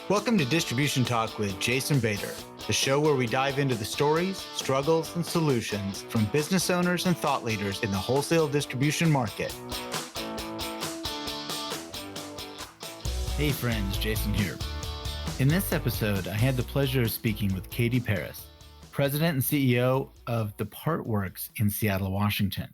Welcome to Distribution Talk with Jason Bader, the show where we dive into the stories, struggles, and solutions from business owners and thought leaders in the wholesale distribution market. Hey friends, Jason here. In this episode, I had the pleasure of speaking with Katie Parris, President and CEO of The Part Works in Seattle, Washington.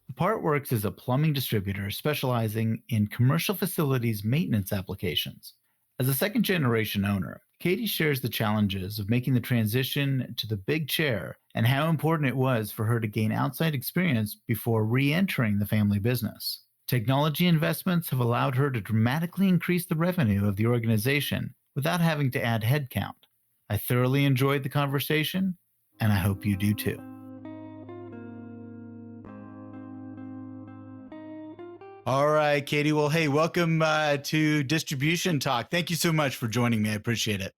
The Part Works is a plumbing distributor specializing in commercial facilities maintenance applications. As a second-generation owner, Katie shares the challenges of making the transition to the big chair and how important it was for her to gain outside experience before re-entering the family business. Technology investments have allowed her to dramatically increase the revenue of the organization without having to add headcount. I thoroughly enjoyed the conversation, and I hope you do too. All right, Katie. Well, hey, welcome to Distribution Talk. Thank you so much for joining me. I appreciate it.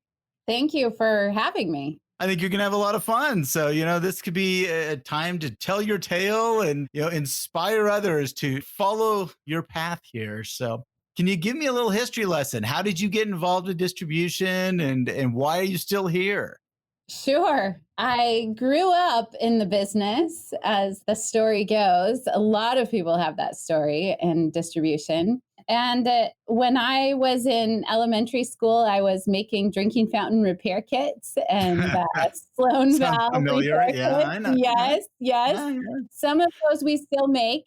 Thank you for having me. I think you're going to have a lot of fun. So, this could be a time to tell your tale and, inspire others to follow your path here. So can you give me a little history lesson? How did you get involved with distribution and why are you still here? Sure. I grew up in the business, as the story goes. A lot of people have that story in distribution. And when I was in elementary school, I was making drinking fountain repair kits and Sloan valve familiar. repair Yeah, kits. I know. Yes. Yeah. Some of those we still make,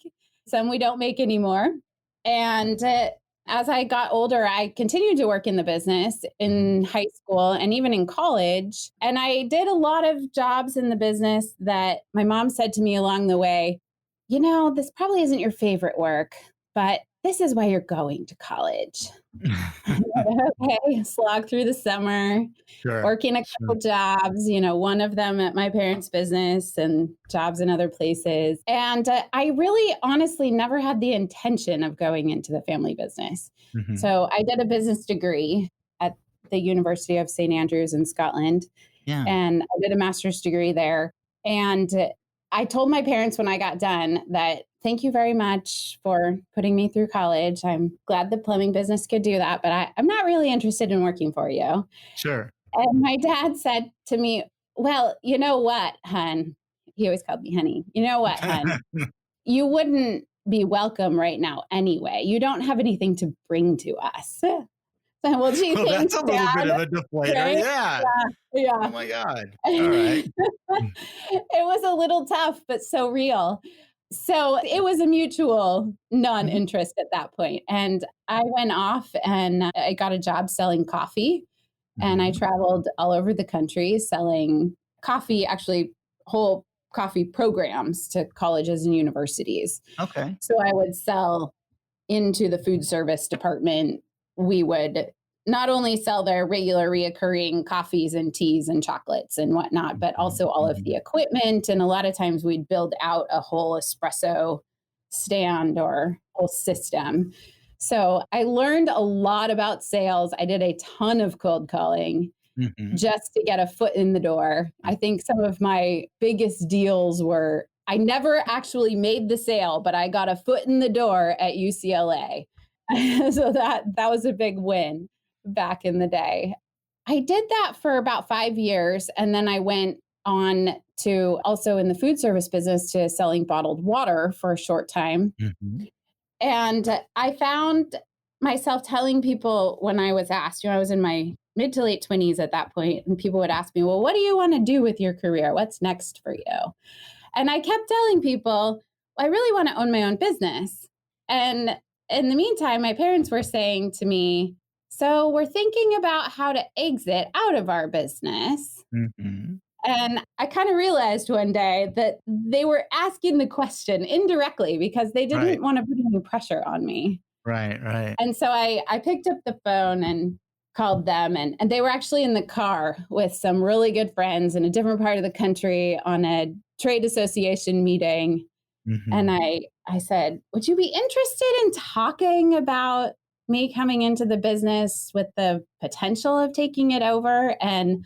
some we don't make anymore. And as I got older, I continued to work in the business in high school and even in college. And I did a lot of jobs in the business that my mom said to me along the way, this probably isn't your favorite work, but this is why you're going to college. Okay, slog through the summer, working a couple jobs, one of them at my parents' business and jobs in other places. And I really honestly never had the intention of going into the family business. Mm-hmm. So I did a business degree at the University of St. Andrews in Scotland. Yeah. And I did a master's degree there. And I told my parents when I got done that thank you very much for putting me through college. I'm glad the plumbing business could do that, but I'm not really interested in working for you. Sure. And my dad said to me, well, you know what, hun? He always called me honey. You know what, hun? You wouldn't be welcome right now anyway. You don't have anything to bring to us. Well, gee, thanks, that's a little Dad. bit of a deflator. Right? Yeah. Oh my God. All right. It was a little tough, but so real. So it was a mutual non-interest at that point. And I went off and I got a job selling coffee. And I traveled all over the country selling coffee, actually whole coffee programs to colleges and universities. Okay. So I would sell into the food service department. We would not only sell their regular reoccurring coffees and teas and chocolates and whatnot, but also all of the equipment. And a lot of times we'd build out a whole espresso stand or whole system. So I learned a lot about sales. I did a ton of cold calling just to get a foot in the door. I think some of my biggest deals were, I never actually made the sale, but I got a foot in the door at UCLA. So that was a big win back in the day. I did that for about 5 years. And then I went on to also in the food service business to selling bottled water for a short time. Mm-hmm. And I found myself telling people when I was asked, I was in my mid to late 20s at that point, and people would ask me, well, what do you want to do with your career? What's next for you? And I kept telling people, I really want to own my own business. And in the meantime, my parents were saying to me, so we're thinking about how to exit out of our business. Mm-hmm. And I kind of realized one day that they were asking the question indirectly because they didn't want to put any pressure on me. Right. And so I picked up the phone and called them. And they were actually in the car with some really good friends in a different part of the country on a trade association meeting. Mm-hmm. And I said, would you be interested in talking about me coming into the business with the potential of taking it over? And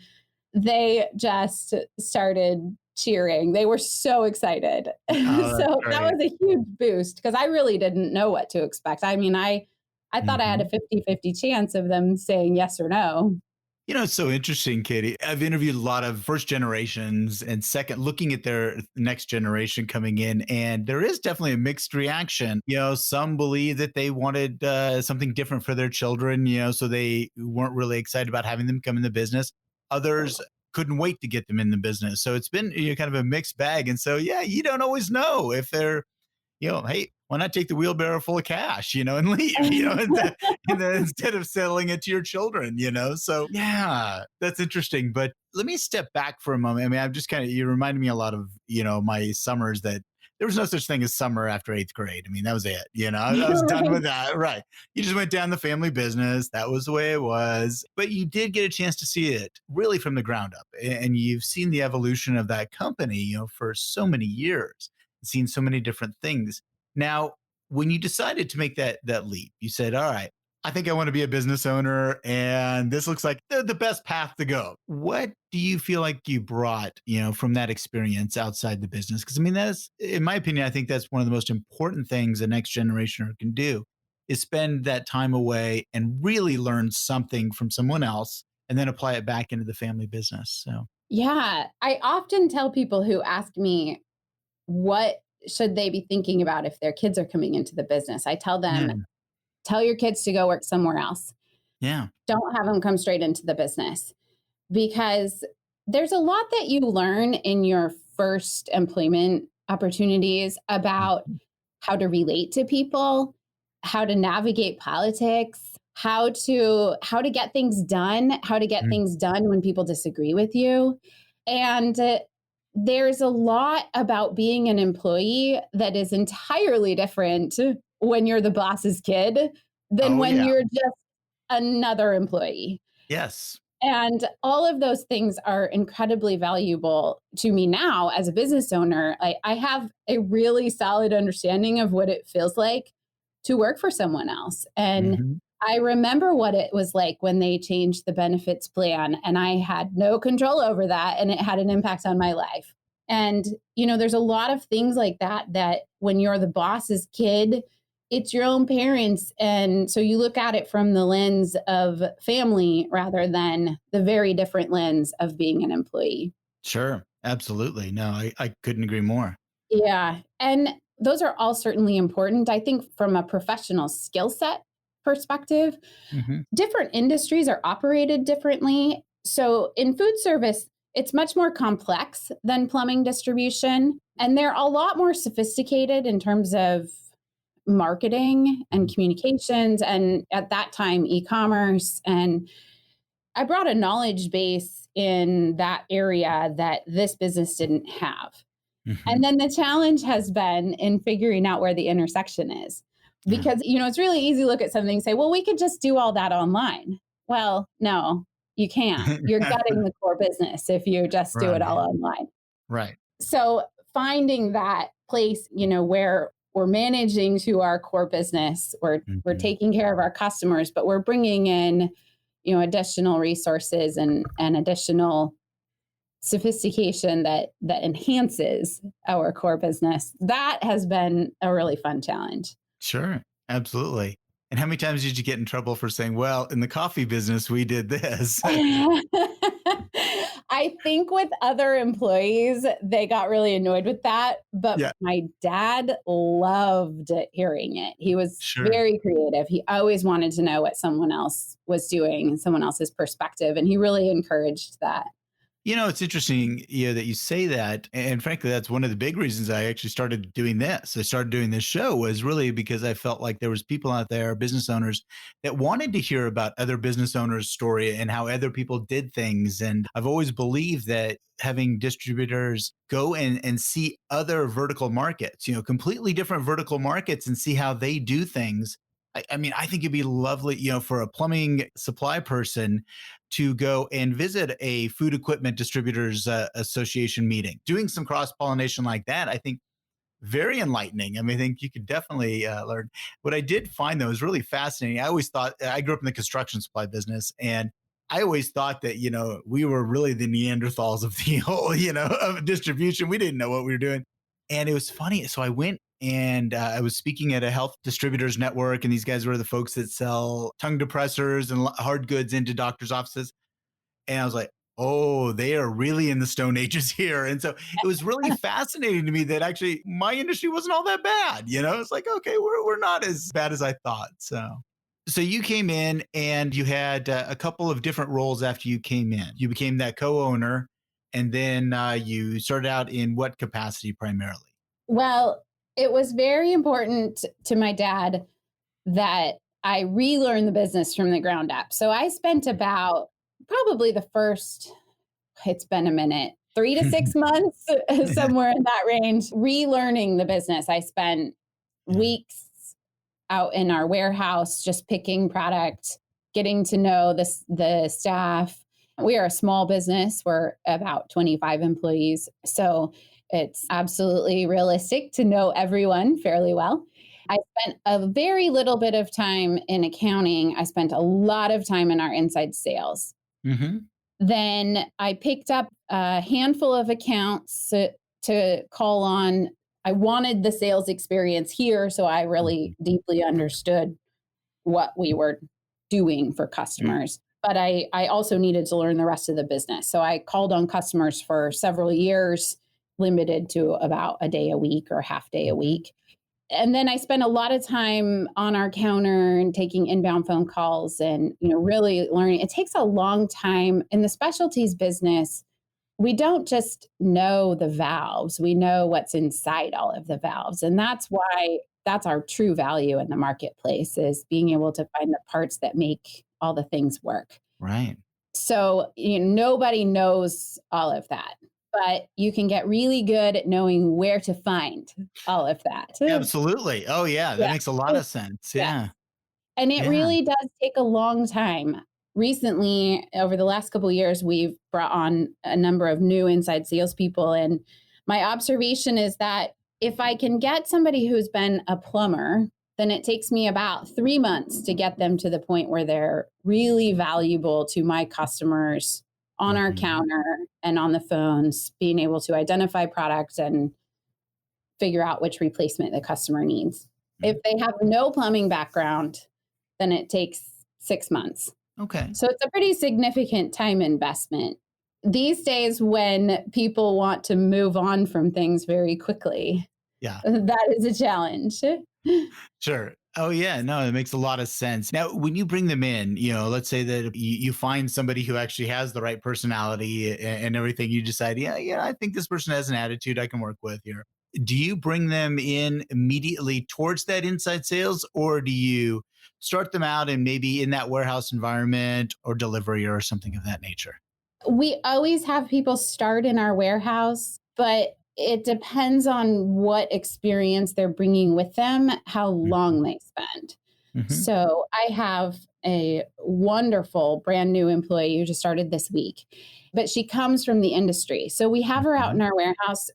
they just started cheering. They were so excited. Oh, so that was a huge boost because I really didn't know what to expect. I mean, I thought I had a 50-50 chance of them saying yes or no. It's so interesting, Katie. I've interviewed a lot of first generations and second, looking at their next generation coming in, and there is definitely a mixed reaction. Some believe that they wanted something different for their children, so they weren't really excited about having them come in the business. Others couldn't wait to get them in the business. So it's been kind of a mixed bag. And so, yeah, you don't always know if they're hey, why not take the wheelbarrow full of cash, and leave, instead of selling it to your children, So yeah, that's interesting. But let me step back for a moment. I mean, I'm just you reminded me a lot of, my summers that there was no such thing as summer after eighth grade. I mean, that was it. I was done with that. Right. You just went down the family business. That was the way it was. But you did get a chance to see it really from the ground up. And you've seen the evolution of that company, for so many years, seen so many different things. Now, when you decided to make that leap, you said, all right, I think I want to be a business owner and this looks like the best path to go. What do you feel like you brought, from that experience outside the business? Because I mean, that's, in my opinion, I think that's one of the most important things a next generationer can do is spend that time away and really learn something from someone else and then apply it back into the family business. So, Yeah, I often tell people who ask me, what should they be thinking about if their kids are coming into the business? I tell them, yeah, tell your kids to go work somewhere else. yeah. Don't have them come straight into the business because there's a lot that you learn in your first employment opportunities about Mhm. how to relate to people, how to navigate politics, how to get things done, how to get Mhm. things done when people disagree with you. And there's a lot about being an employee that is entirely different when you're the boss's kid than Oh, when yeah. you're just another employee. Yes. And all of those things are incredibly valuable to me now as a business owner. I have a really solid understanding of what it feels like to work for someone else. And Hmm. I remember what it was like when they changed the benefits plan, and I had no control over that, and it had an impact on my life. And, there's a lot of things like that when you're the boss's kid, it's your own parents. And so you look at it from the lens of family rather than the very different lens of being an employee. Sure. Absolutely. No, I couldn't agree more. Yeah. And those are all certainly important. I think from a professional skill set perspective, Hmm. different industries are operated differently. So in food service, it's much more complex than plumbing distribution. And they're a lot more sophisticated in terms of marketing and communications, and at that time, e-commerce. And I brought a knowledge base in that area that this business didn't have. Hmm. And then the challenge has been in figuring out where the intersection is. Yeah. Because, it's really easy to look at something and say, well, we could just do all that online. Well, no, you can't. You're gutting the core business if you just do it all Right. online. Right. So finding that place, where we're managing to our core business, we're Hmm. taking care of our customers, but we're bringing in, additional resources and additional sophistication that enhances our core business. That has been a really fun challenge. Sure. Absolutely. And how many times did you get in trouble for saying, well, in the coffee business, we did this? I think with other employees, they got really annoyed with that. But Yeah. my dad loved hearing it. He was Sure. very creative. He always wanted to know what someone else was doing, someone else's perspective. And he really encouraged that. It's interesting, that you say that. And frankly, that's one of the big reasons I actually started doing this. I started doing this show was really because I felt like there was people out there, business owners that wanted to hear about other business owners' story and how other people did things. And I've always believed that having distributors go and see other vertical markets, completely different vertical markets and see how they do things. I mean, I think it'd be lovely, for a plumbing supply person to go and visit a food equipment distributors association meeting. Doing some cross pollination like that, I think very enlightening. I mean, I think you could definitely learn. What I did find though is really fascinating. I always thought I grew up in the construction supply business, and I always thought that we were really the Neanderthals of the whole of distribution. We didn't know what we were doing, and it was funny. So I went and I was speaking at a health distributors network, and these guys were the folks that sell tongue depressors and hard goods into doctors' offices. And I was like, oh, they are really in the Stone Ages here. And so it was really fascinating to me that actually my industry wasn't all that bad. It's like, okay, we're not as bad as I thought. So you came in and you had a couple of different roles after you came in. You became that co-owner, and then you started out in what capacity primarily? Well, it was very important to my dad that I relearn the business from the ground up. So I spent about probably the first, it's been a minute, 3 to 6 months, somewhere in that range, relearning the business. I spent Yeah. weeks out in our warehouse just picking product, getting to know the staff. We are a small business. We're about 25 employees. So it's absolutely realistic to know everyone fairly well. I spent a very little bit of time in accounting. I spent a lot of time in our inside sales. Hmm. Then I picked up a handful of accounts to call on. I wanted the sales experience here, so I really deeply understood what we were doing for customers. But I also needed to learn the rest of the business. So I called on customers for several years, limited to about a day a week or half day a week. And then I spent a lot of time on our counter and taking inbound phone calls and, really learning. It takes a long time in the specialties business. We don't just know the valves, we know what's inside all of the valves. And that's our true value in the marketplace, is being able to find the parts that make all the things work. Right. So, nobody knows all of that, but you can get really good at knowing where to find all of that. Absolutely. Oh, yeah. That Yeah. makes a lot of sense. Yeah. Yeah. And it Yeah. really does take a long time. Recently, over the last couple of years, we've brought on a number of new inside salespeople. And my observation is that if I can get somebody who's been a plumber, then it takes me about 3 months to get them to the point where they're really valuable to my customers on our Mhm. counter and on the phones, being able to identify products and figure out which replacement the customer needs. If Mm. they have no plumbing background, then it takes 6 months. Okay. So it's a pretty significant time investment. These days, when people want to move on from things very quickly, Yeah. that is a challenge. Sure. Oh, yeah. No, it makes a lot of sense. Now, when you bring them in, let's say that you find somebody who actually has the right personality and everything, you decide, yeah, I think this person has an attitude I can work with here. Do you bring them in immediately towards that inside sales, or do you start them out and maybe in that warehouse environment or delivery or something of that nature? We always have people start in our warehouse, but it depends on what experience they're bringing with them, how Mhm. long they spend. Mhm. So I have a wonderful brand new employee who just started this week, but she comes from the industry. So we have her out in Mhm. our warehouse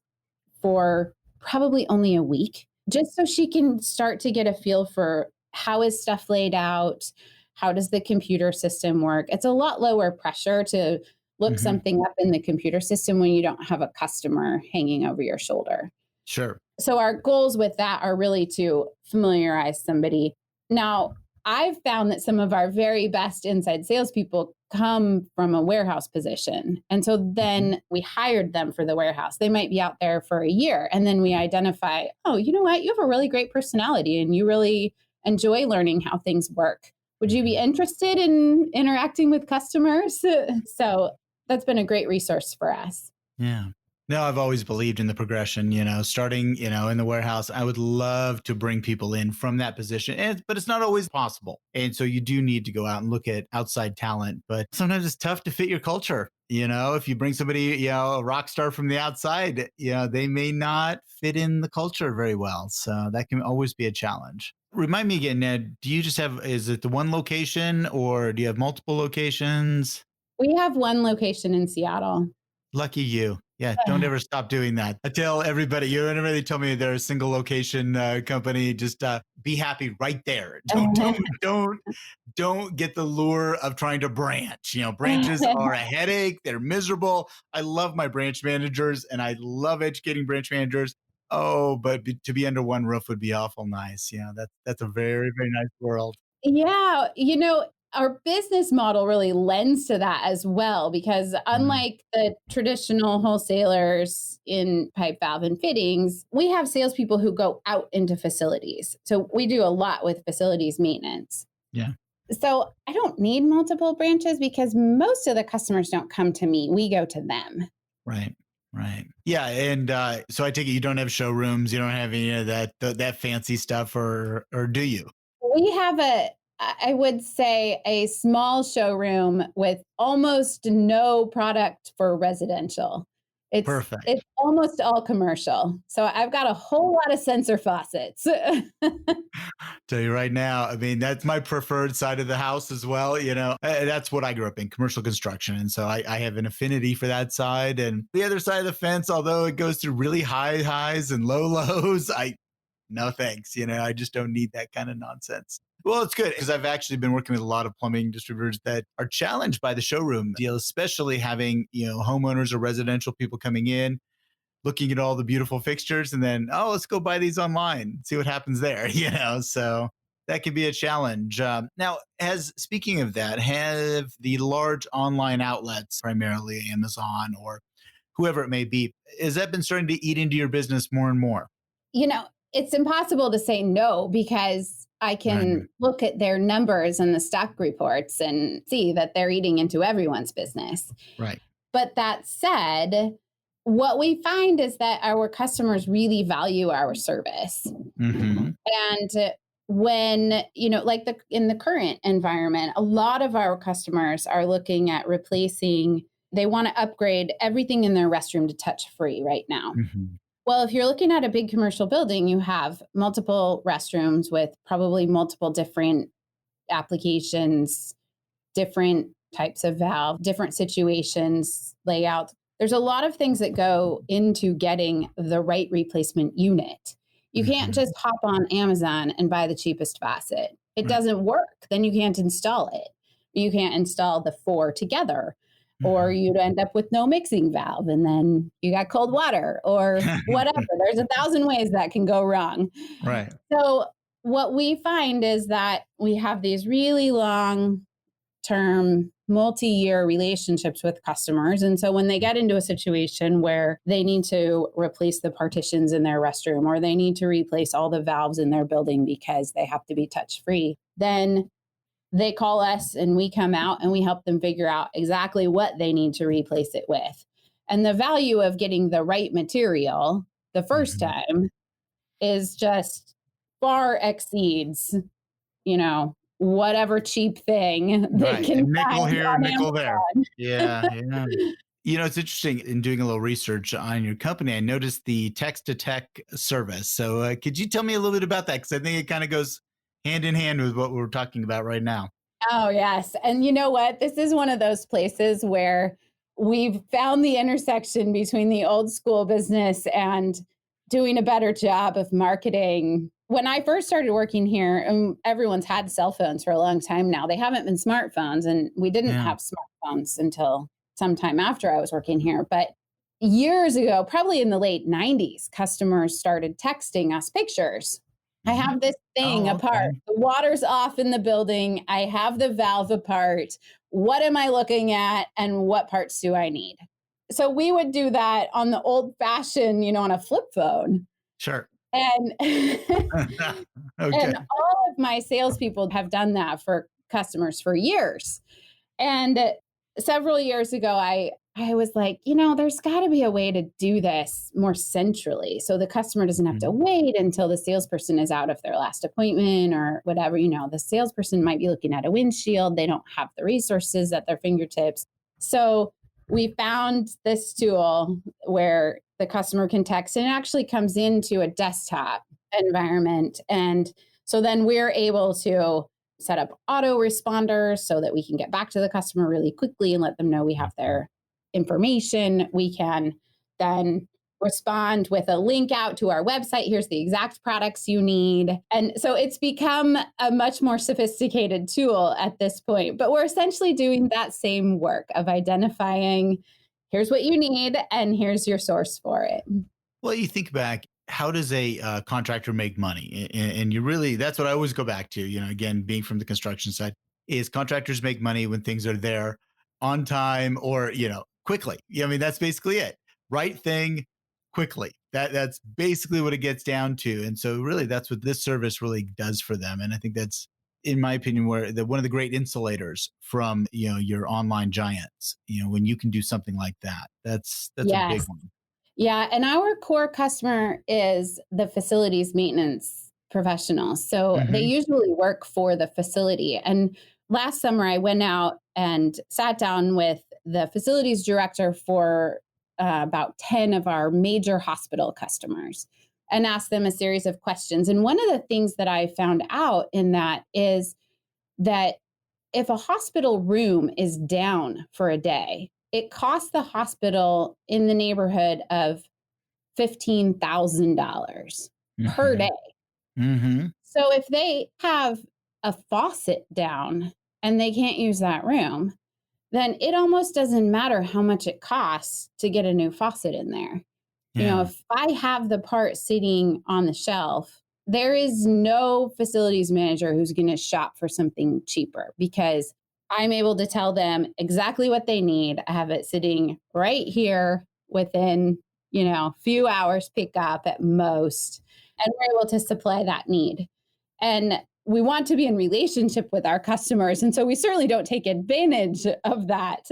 for probably only a week, just so she can start to get a feel for how is stuff laid out, how does the computer system work. It's a lot lower pressure to look Mhm. something up in the computer system when you don't have a customer hanging over your shoulder. Sure. So our goals with that are really to familiarize somebody. Now, I've found that some of our very best inside salespeople come from a warehouse position. And so Mhm. then we hired them for the warehouse. They might be out there for a year. And then we identify, oh, you know what? You have a really great personality and you really enjoy learning how things work. Would you be Mhm. interested in interacting with customers? So that's been a great resource for us. Yeah. No, I've always believed in the progression, starting, in the warehouse. I would love to bring people in from that position, but it's not always possible. And so you do need to go out and look at outside talent, but sometimes it's tough to fit your culture. If you bring somebody, a rock star from the outside, they may not fit in the culture very well. So that can always be a challenge. Remind me again, Ned, do you just have, is it the one location or do you have multiple locations? We have one location in Seattle. Lucky you. Yeah, don't ever stop doing that. I tell everybody, whenever they tell me they're a single location company, just be happy right there. Don't get the lure of trying to branch. Branches are a headache. They're miserable. I love my branch managers and I love educating branch managers. Oh, but to be under one roof would be awful nice. That's a very, very nice world. Yeah, our business model really lends to that as well, because unlike the traditional wholesalers in pipe, valve, and fittings, we have salespeople who go out into facilities. So we do a lot with facilities maintenance. Yeah. So I don't need multiple branches because most of the customers don't come to me. We go to them. Right. Right. Yeah. And so I take it you don't have showrooms, you don't have any of that fancy stuff, or do you? We have I would say, a small showroom with almost no product for residential. Perfect. It's almost all commercial. So I've got a whole lot of sensor faucets. Tell you right now, I mean, that's my preferred side of the house as well. That's what I grew up in, commercial construction. And so I have an affinity for that side. And the other side of the fence, although it goes through really high highs and low lows, no thanks. I just don't need that kind of nonsense. Well, it's good because I've actually been working with a lot of plumbing distributors that are challenged by the showroom deal, especially having, homeowners or residential people coming in, looking at all the beautiful fixtures and then, oh, let's go buy these online, see what happens there, so that can be a challenge. Now, speaking of that, have the large online outlets, primarily Amazon or whoever it may be, has that been starting to eat into your business more and more? It's impossible to say no because I can look at their numbers and the stock reports and see that they're eating into everyone's business. Right. But that said, what we find is that our customers really value our service. Mm-hmm. And when, in the current environment, a lot of our customers are looking at they want to upgrade everything in their restroom to touch free right now. Mm-hmm. Well, if you're looking at a big commercial building, you have multiple restrooms with probably multiple different applications, different types of valve, different situations, layout. There's a lot of things that go into getting the right replacement unit. You can't just hop on Amazon and buy the cheapest faucet. It doesn't work. Then you can't install it. You can't install the 4 together. Or you'd end up with no mixing valve and then you got cold water or whatever. There's 1,000 ways that can go wrong. Right. So what we find is that we have these really long-term, multi-year relationships with customers. And so when they get into a situation where they need to replace the partitions in their restroom or they need to replace all the valves in their building because they have to be touch-free, then they call us and we come out and we help them figure out exactly what they need to replace it with. And the value of getting the right material the first time is just far exceeds, whatever cheap thing they can nickel find here, on nickel Amazon. there. Yeah. It's interesting in doing a little research on your company. I noticed the text to tech service. So could you tell me a little bit about that? Because I think it kind of goes hand in hand with what we're talking about right now. Oh, yes. And you know what? This is one of those places where we've found the intersection between the old school business and doing a better job of marketing. When I first started working here, everyone's had cell phones for a long time now. They haven't been smartphones, and we didn't have smartphones until sometime after I was working here. But years ago, probably in the late 90s, customers started texting us pictures. I have this thing apart. The water's off in the building. I have the valve apart. What am I looking at? And what parts do I need? So we would do that on the old fashioned, on a flip phone. Sure. And, and all of my salespeople have done that for customers for years. And several years ago, I was like, there's got to be a way to do this more centrally so the customer doesn't have to wait until the salesperson is out of their last appointment or whatever. The salesperson might be looking at a windshield. They don't have the resources at their fingertips. So we found this tool where the customer can text and it actually comes into a desktop environment. And so then we're able to set up autoresponders so that we can get back to the customer really quickly and let them know we have their information. We can then respond with a link out to our website. Here's the exact products you need. And so it's become a much more sophisticated tool at this point. But we're essentially doing that same work of identifying, here's what you need, and here's your source for it. Well, you think back, how does a contractor make money? And that's what I always go back to, again, being from the construction side. is contractors make money when things are there on time or, quickly. Yeah, I mean, that's basically it. Right thing quickly. That's basically what it gets down to. And so really that's what this service really does for them. And I think that's, in my opinion, one of the great insulators from, your online giants, when you can do something like that. That's a big Yes. one. Yeah. And our core customer is the facilities maintenance professionals. So they Hmm. usually work for the facility. And last summer, I went out and sat down with the facilities director for about 10 of our major hospital customers and asked them a series of questions. And one of the things that I found out in that is that if a hospital room is down for a day, it costs the hospital in the neighborhood of $15,000 per Hmm. day. Hmm. So if they have a faucet down and they can't use that room, then it almost doesn't matter how much it costs to get a new faucet in there. Yeah. If I have the part sitting on the shelf, there is no facilities manager who's going to shop for something cheaper because I'm able to tell them exactly what they need. I have it sitting right here within, few hours pickup at most, and we're able to supply that need. And we want to be in relationship with our customers. And so we certainly don't take advantage of that.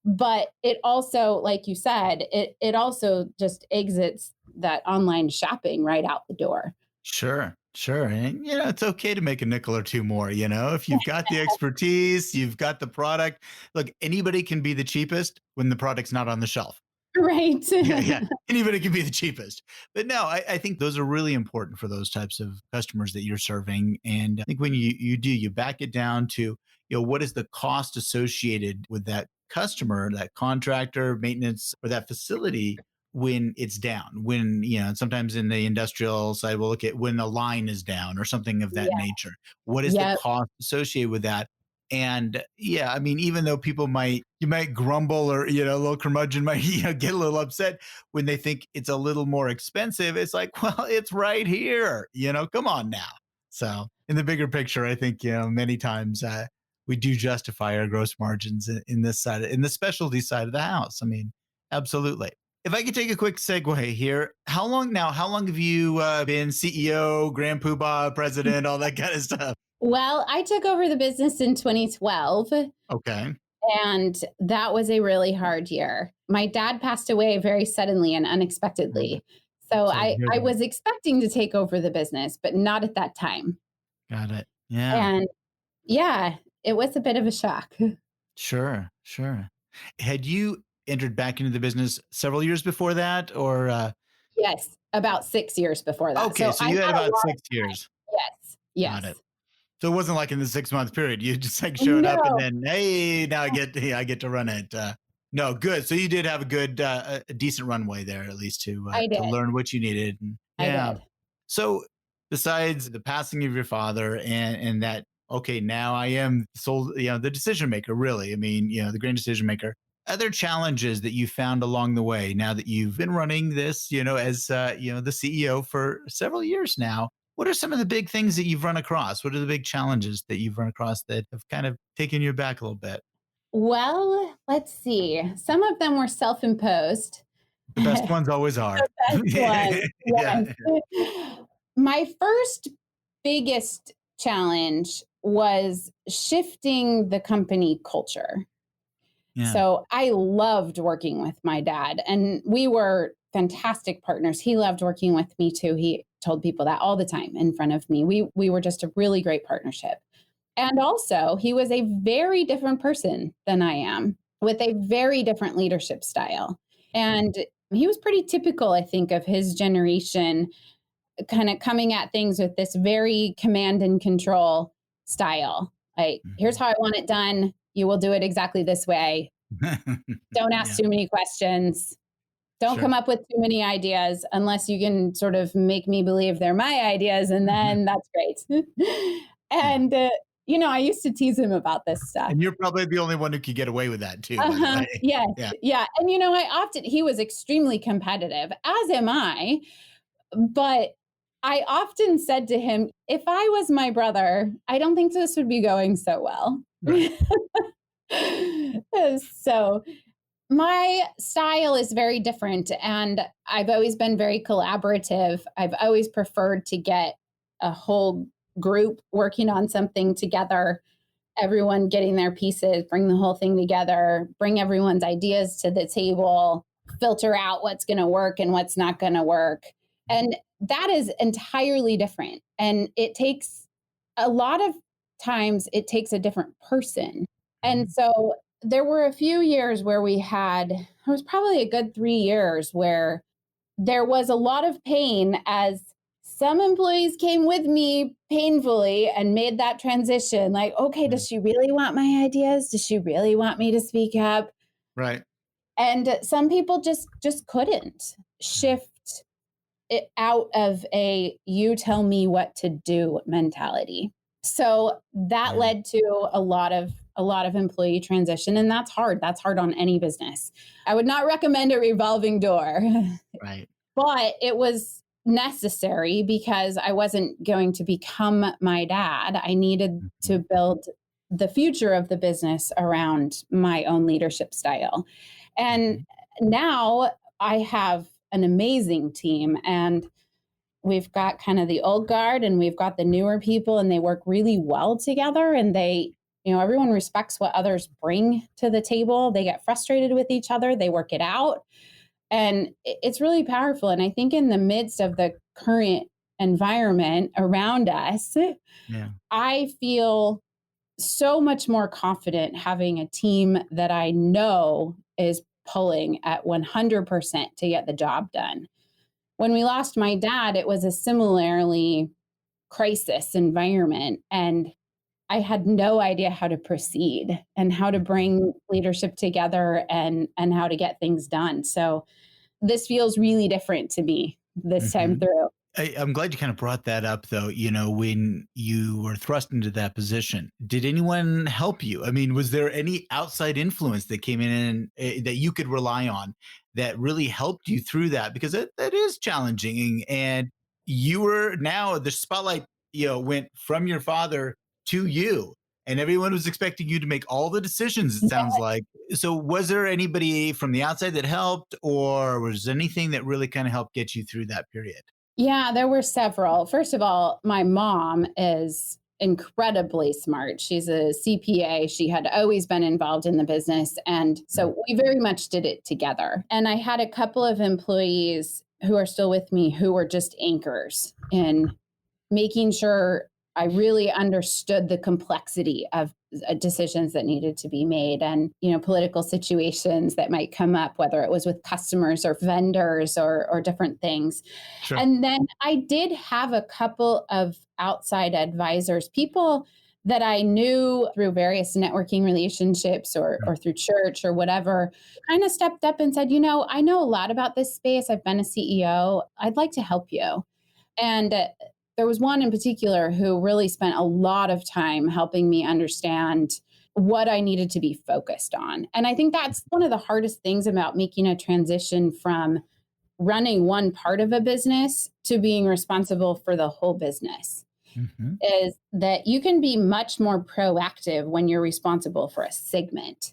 But it also, like you said, it also just exits that online shopping right out the door. Sure, sure. And it's okay to make a nickel or two more, if you've got the expertise, you've got the product. Look, anybody can be the cheapest when the product's not on the shelf. Right. Yeah, yeah. Anybody can be the cheapest. But no, I think those are really important for those types of customers that you're serving. And I think when you back it down to, what is the cost associated with that customer, that contractor, maintenance, or that facility when it's down? When, sometimes in the industrial side, we'll look at when a line is down or something of that Yeah. nature. What is the Yep. cost associated with that? And yeah, I mean, even though you might grumble or, a little curmudgeon might, get a little upset when they think it's a little more expensive. It's like, well, it's right here, come on now. So in the bigger picture, I think, many times we do justify our gross margins in this side, in the specialty side of the house. I mean, absolutely. If I could take a quick segue here, how long have you been CEO, Grand Poobah, president, all that kind of stuff? Well, I took over the business in 2012, Okay. and that was a really hard year. My dad passed away very suddenly and Mm. unexpectedly. So Sorry to I, hear I that. was expecting to take over the business, but not at that time. Got it. Yeah. And yeah, it was a bit of a shock. Sure. Sure. Had you entered back into the business several years before that, or Yes, about 6 years before that. okay, So so I you had had a about lot of 6 years. yes, Got it. yes. So it wasn't like in the 6 month period. You just like showed up and No, then, hey, now I get to run it. No, good. So you did have a good, a decent runway there, at least I to did. learn what you needed. And, I yeah. did. So besides the passing of your father and that, okay, now I am sold, the decision maker, really. I mean, the grand decision maker. Other challenges that you found along the way now that you've been running this, as the CEO for several years now. What are some of the big things that you've run across? What are the big challenges that you've run across that have kind of taken you back a little bit? Well, let's see. Some of them were self-imposed. The best ones always are. Best one. Yeah. Yes. My first biggest challenge was shifting the company culture. Yeah. So I loved working with my dad, and we were fantastic partners. He loved working with me too. He told people that all the time in front of me. We were just a really great partnership. And also, he was a very different person than I am with a very different leadership style. And he was pretty typical, I think, of his generation, kind of coming at things with this very command and control style. Like, here's how I want it done. You will do it exactly this way. Mhm. Don't Yeah. ask too many questions. Don't come Sure. up with too many ideas unless you can sort of make me believe they're my ideas. And Mhm. then that's great. Yeah. And, I used to tease him about this stuff. And you're probably the only one who could get away with that too, by the Uh-huh. way. Yes. Yeah. Yeah. And, he was extremely competitive, as am I. But I often said to him, if I was my brother, I don't think this would be going so well. Right. So my style is very different, and I've always been very collaborative. I've always preferred to get a whole group working on something together, everyone getting their pieces, bring the whole thing together, bring everyone's ideas to the table, filter out what's going to work and what's not going to work. And that is entirely different. And it takes a lot of times, it takes a different person. And so there were a few years where it was probably a good 3 years where there was a lot of pain as some employees came with me painfully and made that transition. Like, okay, does she really want my ideas? Does she really want me to speak up? Right. And some people just couldn't shift it out of a you tell me what to do mentality. So that led to a lot of employee transition, and that's hard. That's hard on any business. I would not recommend a revolving door. Right. But it was necessary because I wasn't going to become my dad. I needed to build the future of the business around my own leadership style. And now I have an amazing team, and we've got kind of the old guard and we've got the newer people, and they work really well together, and everyone respects what others bring to the table. They get frustrated with each other, they work it out. And it's really powerful. And I think in the midst of the current environment around us, Yeah. I feel so much more confident having a team that I know is pulling at 100% to get the job done. When we lost my dad, it was a similarly crisis environment. And I had no idea how to proceed and how to bring leadership together and how to get things done. So this feels really different to me this time through. I'm glad you kind of brought that up, though. When you were thrust into that position, did anyone help you? I mean, was there any outside influence that came in that you could rely on that really helped you through that? Because that is challenging. And you were now the spotlight, went from your father to you. And everyone was expecting you to make all the decisions, it sounds like. So was there anybody from the outside that helped, or was anything that really kind of helped get you through that period? Yeah, there were several. First of all, my mom is incredibly smart. She's a CPA. She had always been involved in the business. And so we very much did it together. And I had a couple of employees who are still with me who were just anchors in making sure I really understood the complexity of decisions that needed to be made, and political situations that might come up, whether it was with customers or vendors or different things. Sure. And then I did have a couple of outside advisors, people that I knew through various networking relationships or through church or whatever, kind of stepped up and said, I know a lot about this space. I've been a CEO. I'd like to help you. And there was one in particular who really spent a lot of time helping me understand what I needed to be focused on. And I think that's one of the hardest things about making a transition from running one part of a business to being responsible for the whole business, is that you can be much more proactive when you're responsible for a segment.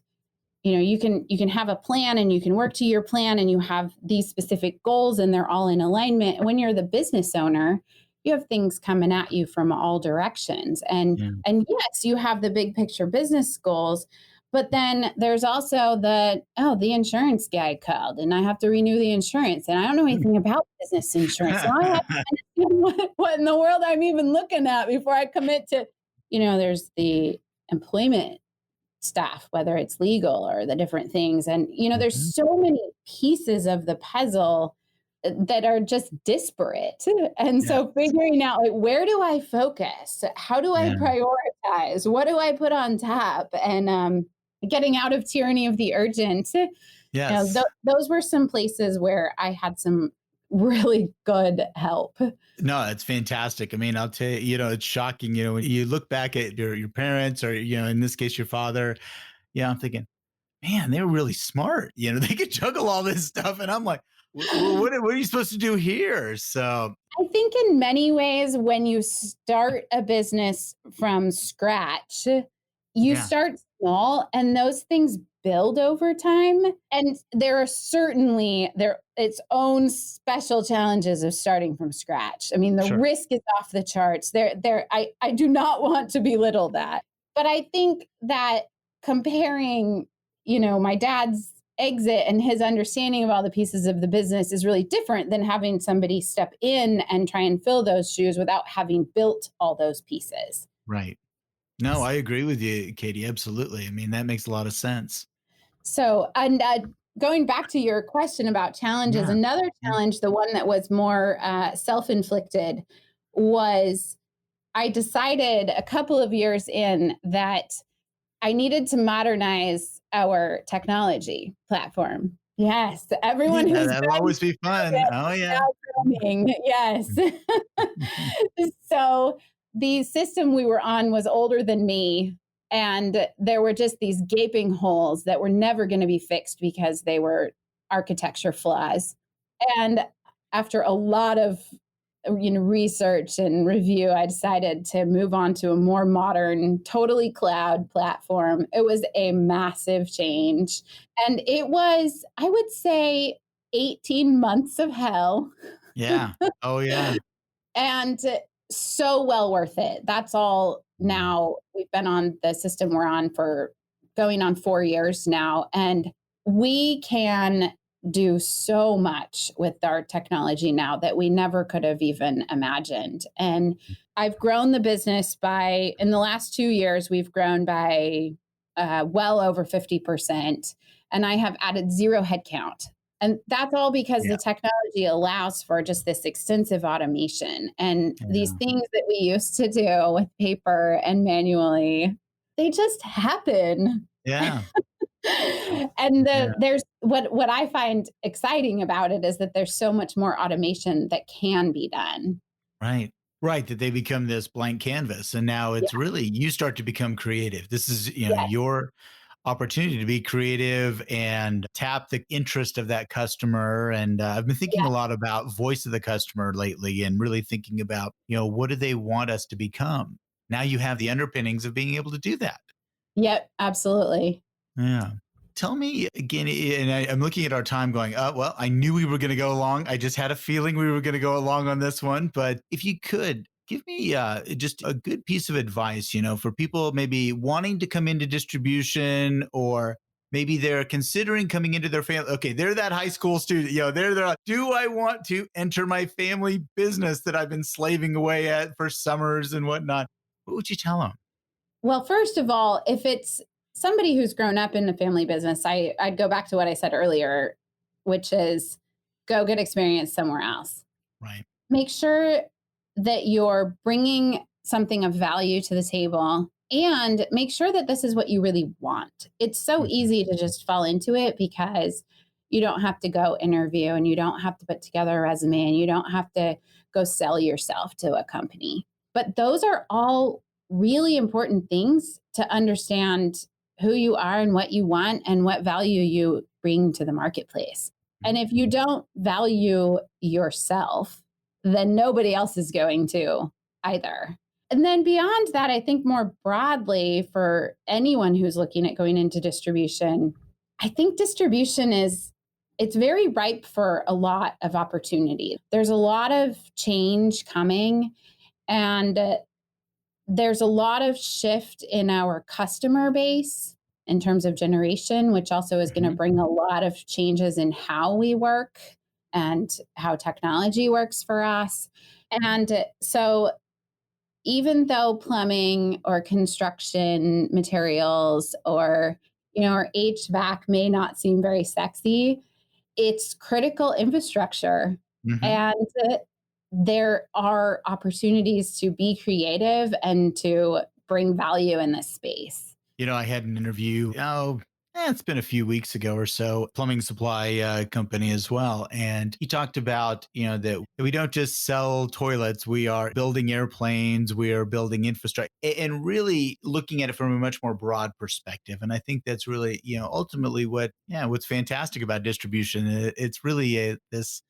You can have a plan and you can work to your plan and you have these specific goals and they're all in alignment. And when you're the business owner, you have things coming at you from all directions. And yes, you have the big picture business goals, but then there's also the insurance guy called and I have to renew the insurance and I don't know anything about business insurance. So I have to understand what in the world I'm even looking at before I commit to, there's the employment stuff, whether it's legal or the different things. And, there's so many pieces of the puzzle that are just disparate. And so figuring out, like, where do I focus? How do I prioritize? What do I put on top? And getting out of tyranny of the urgent. Yes. Those were some places where I had some really good help. No, it's fantastic. I mean, I'll tell you, it's shocking, when you look back at your parents or, in this case, your father, I'm thinking, man, they were really smart. They could juggle all this stuff. And I'm like, what are you supposed to do here? So, I think in many ways, when you start a business from scratch, you yeah, start small and those things build over time. And there are certainly its own special challenges of starting from scratch. I mean, the sure. risk is off the charts. I do not want to belittle that. But I think that comparing, my dad's exit and his understanding of all the pieces of the business is really different than having somebody step in and try and fill those shoes without having built all those pieces. Right. No, I agree with you, Katie. Absolutely. I mean, that makes a lot of sense. So, and going back to your question about challenges, Yeah. another Yeah. challenge, the one that was more self inflicted, was I decided a couple of years in that I needed to modernize our technology platform. Yes, everyone Yeah, who's that'll been always be through fun. it Oh, is yeah. now groaning. Yes. So the system we were on was older than me. And there were just these gaping holes that were never going to be fixed because they were architecture flaws. And after a lot of research and review, I decided to move on to a more modern, totally cloud platform. It was a massive change. And it was, I would say, 18 months of hell. Yeah. Oh, yeah. And so well worth it. That's all now. We've been on the system we're on for going on 4 years now. And we can do so much with our technology now that we never could have even imagined. And I've grown the business in the last 2 years, we've grown by well over 50%. And I have added zero headcount. And that's all because Yeah. the technology allows for just this extensive automation. And these Yeah. things that we used to do with paper and manually, they just happen. Yeah. And Yeah. there's what I find exciting about it is that there's so much more automation that can be done. Right. Right. That they become this blank canvas. And now Yeah. it's really, you start to become creative. This is, Yes. your opportunity to be creative and tap the interest of that customer. And I've been thinking Yeah. a lot about voice of the customer lately and really thinking about, what do they want us to become? Now you have the underpinnings of being able to do that. Yep. Absolutely. Yeah. Tell me again, and I'm looking at our time going, well, I knew we were going to go along. I just had a feeling we were going to go along on this one. But if you could give me just a good piece of advice, for people maybe wanting to come into distribution or maybe they're considering coming into their family. Okay, they're that high school student, they're like, do I want to enter my family business that I've been slaving away at for summers and whatnot? What would you tell them? Well, first of all, if it's somebody who's grown up in the family business, I'd go back to what I said earlier, which is go get experience somewhere else. Right. Make sure that you're bringing something of value to the table and make sure that this is what you really want. It's so Mhm. easy to just fall into it because you don't have to go interview and you don't have to put together a resume and you don't have to go sell yourself to a company. But those are all really important things to understand who you are and what you want and what value you bring to the marketplace. And if you don't value yourself, then nobody else is going to either. And then beyond that, I think more broadly for anyone who's looking at going into distribution, I think distribution it's very ripe for a lot of opportunity. There's a lot of change coming and there's a lot of shift in our customer base in terms of generation, which also is going to Mhm. bring a lot of changes in how we work and how technology works for us. And so, even though plumbing or construction materials or HVAC may not seem very sexy, it's critical infrastructure. Mhm. And there are opportunities to be creative and to bring value in this space. I had an interview, It's been a few weeks ago or so, plumbing supply company as well. And he talked about, that we don't just sell toilets, we are building airplanes, we are building infrastructure, and really looking at it from a much more broad perspective. And I think that's really, ultimately what's fantastic about distribution. It's really this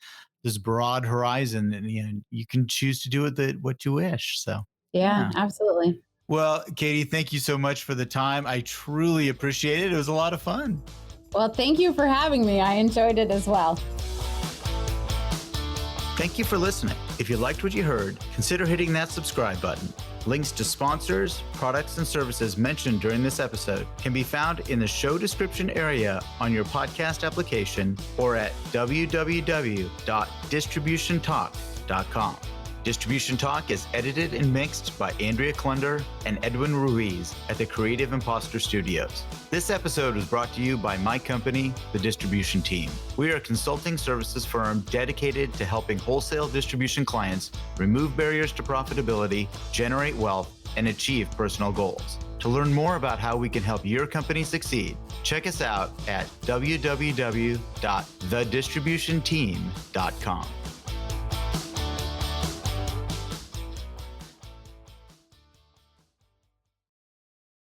broad horizon, and you can choose to do what you wish. So, Yeah, yeah. absolutely. Well, Katie, thank you so much for the time. I truly appreciate it. It was a lot of fun. Well, thank you for having me. I enjoyed it as well. Thank you for listening. If you liked what you heard, consider hitting that subscribe button. Links to sponsors, products, and services mentioned during this episode can be found in the show description area on your podcast application or at www.distributiontalk.com. Distribution Talk is edited and mixed by Andrea Klunder and Edwin Ruiz at the Creative Impostor Studios. This episode was brought to you by my company, The Distribution Team. We are a consulting services firm dedicated to helping wholesale distribution clients remove barriers to profitability, generate wealth, and achieve personal goals. To learn more about how we can help your company succeed, check us out at www.thedistributionteam.com.